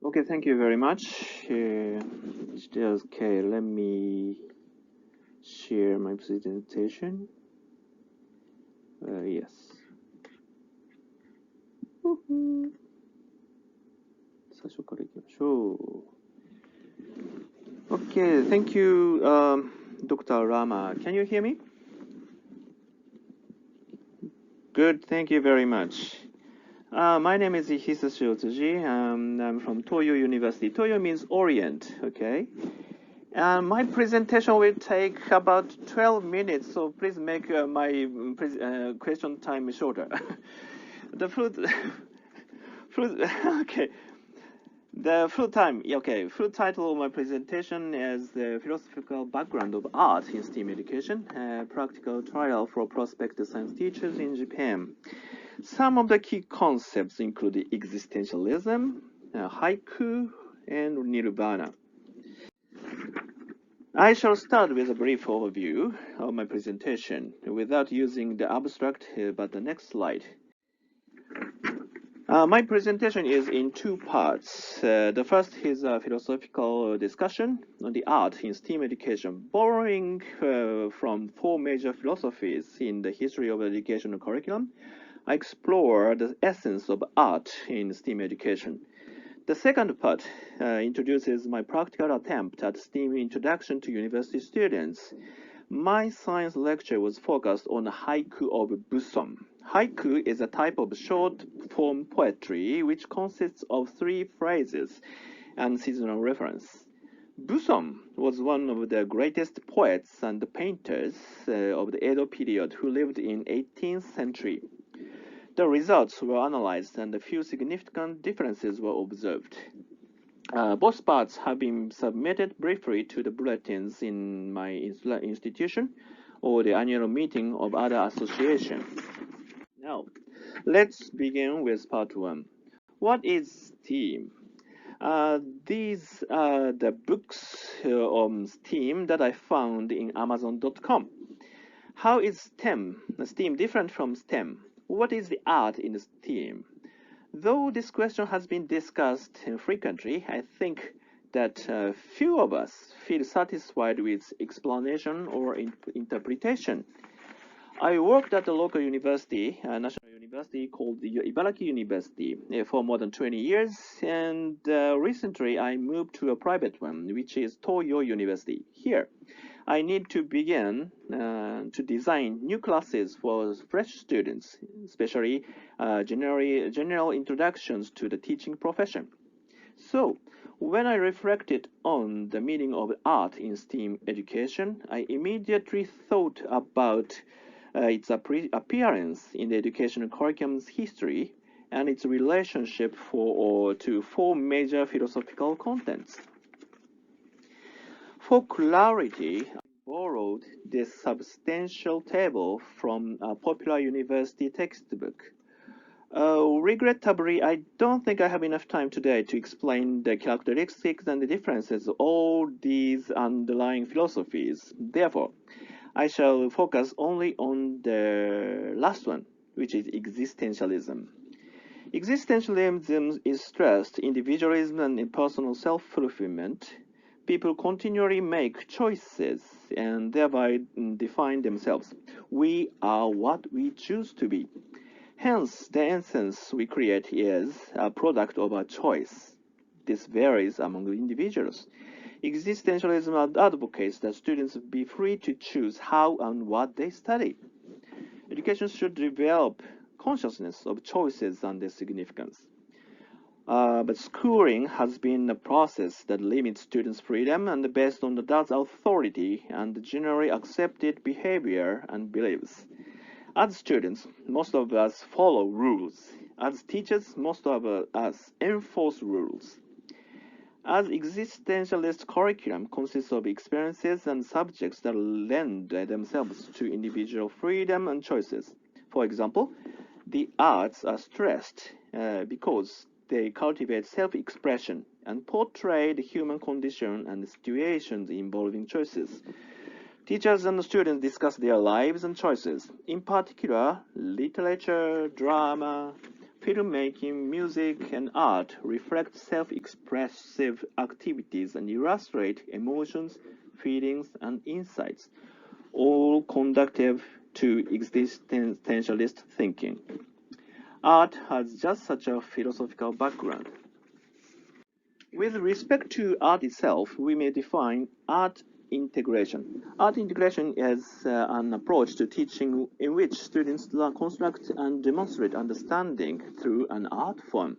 Okay, thank you very much. Okay, let me share my presentation. Yes. Woohoo. 最初からいきましょう。Okay, thank you, Dr. Rama. Can you hear me? Good, thank you very much. My name is Hisashi Otsuji. I'm from Toyo University. Toyo means Orient, okay? My presentation will take about 12 minutes, so please make my question time shorter. The okay. The full title of my presentation is the philosophical background of art in STEAM education, a practical trial for prospective science teachers in Japan. Some of the key concepts include existentialism, haiku, and nirvana. I shall start with a brief overview of my presentation without using the abstract, but the next slide. My presentation is in two parts. The first is a philosophical discussion on the art in STEAM education, borrowing from four major philosophies in the history of educational curriculum. I explore the essence of art in STEAM education. The second part introduces my practical attempt at STEAM introduction to university students. My science lecture was focused on the haiku of Buson. Haiku is a type of short-form poetry which consists of three phrases and seasonal reference. Buson was one of the greatest poets and painters of the Edo period who lived in 18th century. The results were analyzed and a few significant differences were observed. Both parts have been submitted briefly to the bulletins in my institution or the annual meeting of other associations. Now, let's begin with part one. What is STEAM? These are the books on STEAM that I found in Amazon.com. How is STEAM different from STEM? What is the art in STEAM? Though this question has been discussed frequently, I think that few of us feel satisfied with explanation or interpretation. I worked at a local university, a national university called the Ibaraki University, for more than 20 years, and recently I moved to a private one, which is Toyo University. Here, I need to begin to design new classes for fresh students, especially general introductions to the teaching profession. So, when I reflected on the meaning of art in STEAM education, I immediately thought about its appearance in the educational curriculum's history and its relationship to four major philosophical contents. For clarity, I borrowed this substantial table from a popular university textbook. Regrettably, I don't think I have enough time today to explain the characteristics and the differences of all these underlying philosophies. Therefore, I shall focus only on the last one, which is existentialism. Existentialism is stressed individualism and personal self-fulfillment. People continually make choices and thereby define themselves. We are what we choose to be. Hence, the essence we create is a product of a choice. This varies among individuals. Existentialism advocates that students be free to choose how and what they study. Education should develop consciousness of choices and their significance. But schooling has been a process that limits students' freedom and based on adults' authority and generally accepted behavior and beliefs. As students, most of us follow rules. As teachers, most of us enforce rules. As existentialist curriculum consists of experiences and subjects that lend themselves to individual freedom and choices. For example, the arts are stressed because they cultivate self-expression and portray the human condition and situations involving choices. Teachers and students discuss their lives and choices. In particular, literature, drama, filmmaking, music, and art reflect self-expressive activities and illustrate emotions, feelings, and insights, all conducive to existentialist thinking. Art has just such a philosophical background. With respect to art itself, we may define art integration. Art integration is an approach to teaching in which students construct and demonstrate understanding through an art form.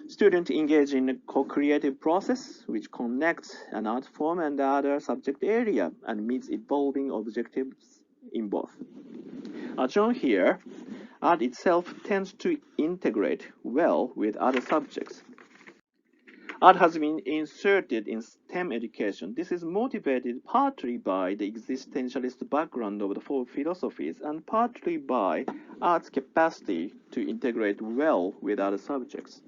Students engage in a co-creative process which connects an art form and other subject area and meets evolving objectives in both. As shown here, art itself tends to integrate well with other subjects. Art has been inserted in STEM education. This is motivated partly by the existentialist background of the four philosophies and partly by art's capacity to integrate well with other subjects.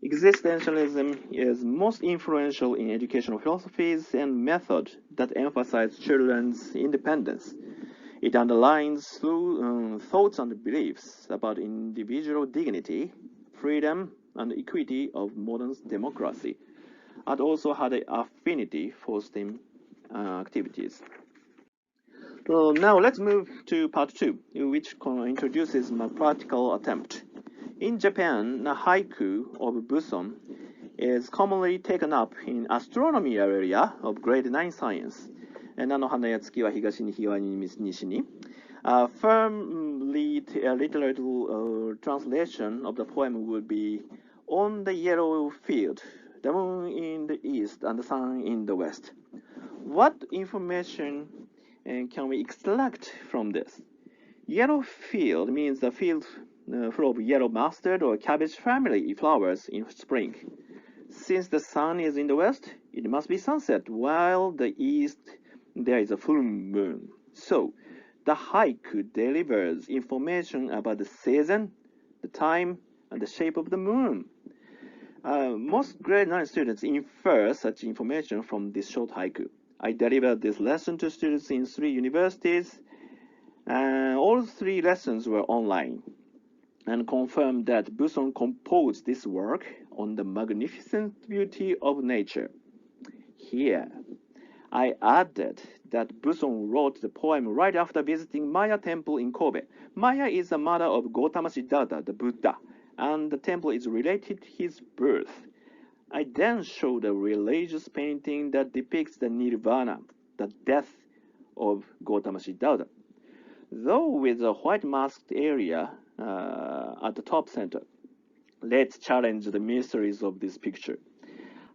Existentialism is most influential in educational philosophies and methods that emphasize children's independence. It underlines thoughts and beliefs about individual dignity, freedom, and equity of modern democracy. Art also had an affinity for STEM activities. So now let's move to part 2, which introduces my practical attempt. In Japan, the haiku of Buson is commonly taken up in astronomy area of grade 9 science. 菜の花や月は東に日は西に。A firm literal translation of the poem would be on the yellow field, the moon in the east and the sun in the west. What information can we extract from this? Yellow field means the field full of yellow mustard or cabbage family flowers in spring. Since the sun is in the west, it must be sunset, while the east there is a full moon. So, the haiku delivers information about the season, the time, and the shape of the moon. Most grade 9 students infer such information from this short haiku. I delivered this lesson to students in 3 universities, and all 3 lessons were online, and confirmed that Buson composed this work on the magnificent beauty of nature. Here, I added that Buson wrote the poem right after visiting Maya temple in Kobe. Maya is the mother of Gautama Siddhartha, the Buddha, and the temple is related to his birth. I then showed a religious painting that depicts the nirvana, the death of Gautama Siddhartha, though with a white masked area at the top center. Let's challenge the mysteries of this picture.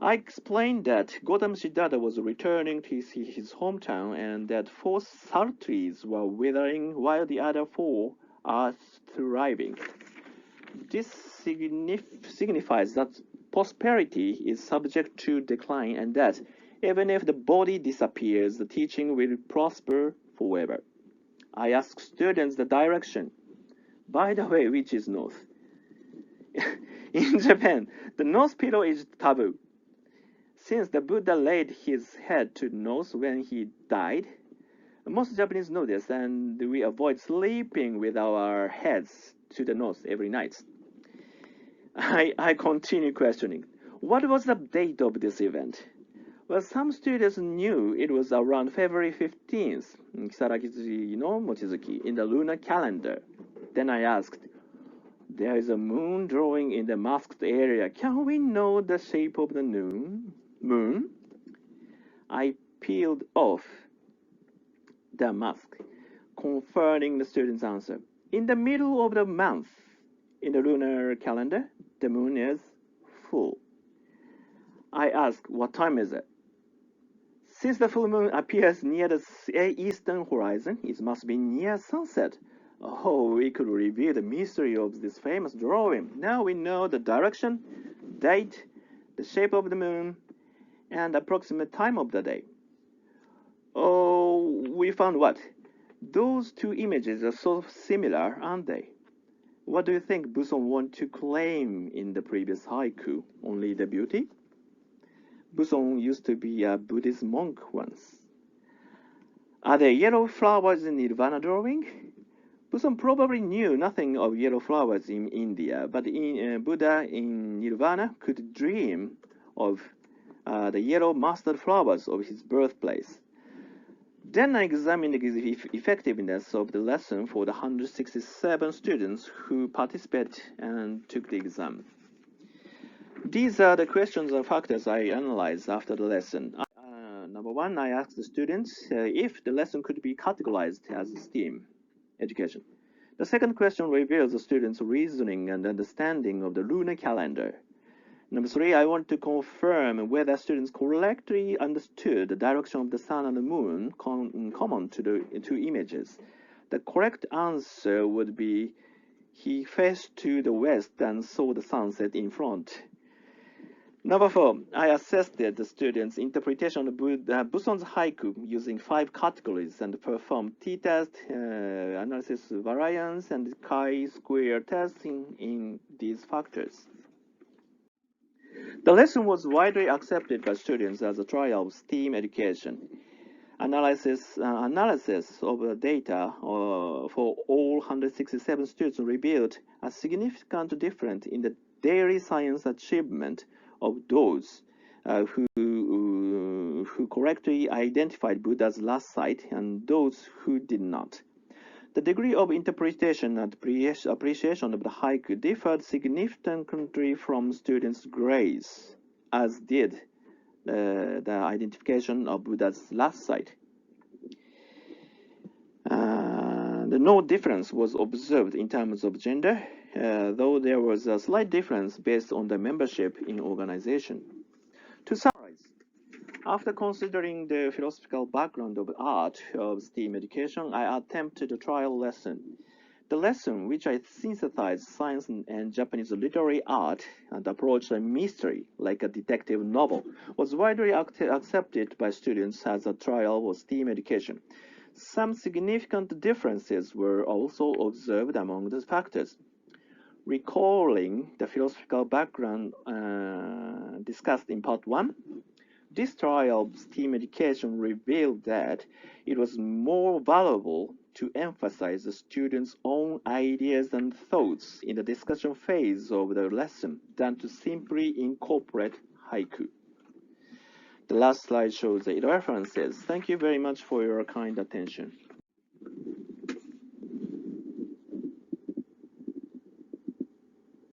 I explained that Gautama Siddhartha was returning to his hometown and that 4 sal trees were withering while the other 4 are thriving. This signifies that prosperity is subject to decline and that even if the body disappears, the teaching will prosper forever. I asked students the direction. By the way, which is north? In Japan, the north pillar is taboo. Since the Buddha laid his head to the north when he died, most Japanese know this, and we avoid sleeping with our heads to the north every night. I continue questioning. What was the date of this event? Well, some students knew it was around February 15th, Kisaragi no Mochizuki, in the lunar calendar. Then I asked, there is a moon drawing in the masked area. Can we know the shape of the moon? I peeled off the mask, confirming the student's answer. In the middle of the month, in the lunar calendar, the moon is full. I asked, what time is it? Since the full moon appears near the eastern horizon, it must be near sunset. Oh, we could reveal the mystery of this famous drawing. Now we know the direction, date, the shape of the moon, and approximate time of the day. Oh, we found what? Those 2 images are so similar, aren't they? What do you think Buson wanted to claim in the previous haiku? Only the beauty? Buson used to be a Buddhist monk once. Are there yellow flowers in Nirvana drawing? Busan probably knew nothing of yellow flowers in India, but Buddha in Nirvana could dream of the yellow mustard flowers of his birthplace. Then I examined the effectiveness of the lesson for the 167 students who participated and took the exam. These are the questions and factors I analyzed after the lesson. Number one, I asked the students if the lesson could be categorized as STEAM education. The second question reveals the students' reasoning and understanding of the lunar calendar. Number three, I want to confirm whether students correctly understood the direction of the sun and the moon common to the two images. The correct answer would be he faced to the west and saw the sunset in front. Number four, I assessed the students' interpretation of Buson's haiku using 5 categories and performed t-test, analysis variance, and chi-square testing in these factors. The lesson was widely accepted by students as a trial of STEAM education. Analysis of the data for all 167 students revealed a significant difference in the daily science achievement of those who correctly identified Buddha's last sight and those who did not. The degree of interpretation and appreciation of the haiku differed significantly from students' grades, as did the identification of Buddha's last sight. No difference was observed in terms of gender, though there was a slight difference based on the membership in organization. To summarize, after considering the philosophical background of art of STEAM education, I attempted a trial lesson. The lesson, which I synthesized science and Japanese literary art and approached a mystery like a detective novel, was widely accepted by students as a trial of STEAM education. Some significant differences were also observed among the factors. Recalling the philosophical background discussed in part 1, this trial of STEAM education revealed that it was more valuable to emphasize the students' own ideas and thoughts in the discussion phase of the lesson than to simply incorporate haiku. The last slide shows the references. Thank you very much for your kind attention.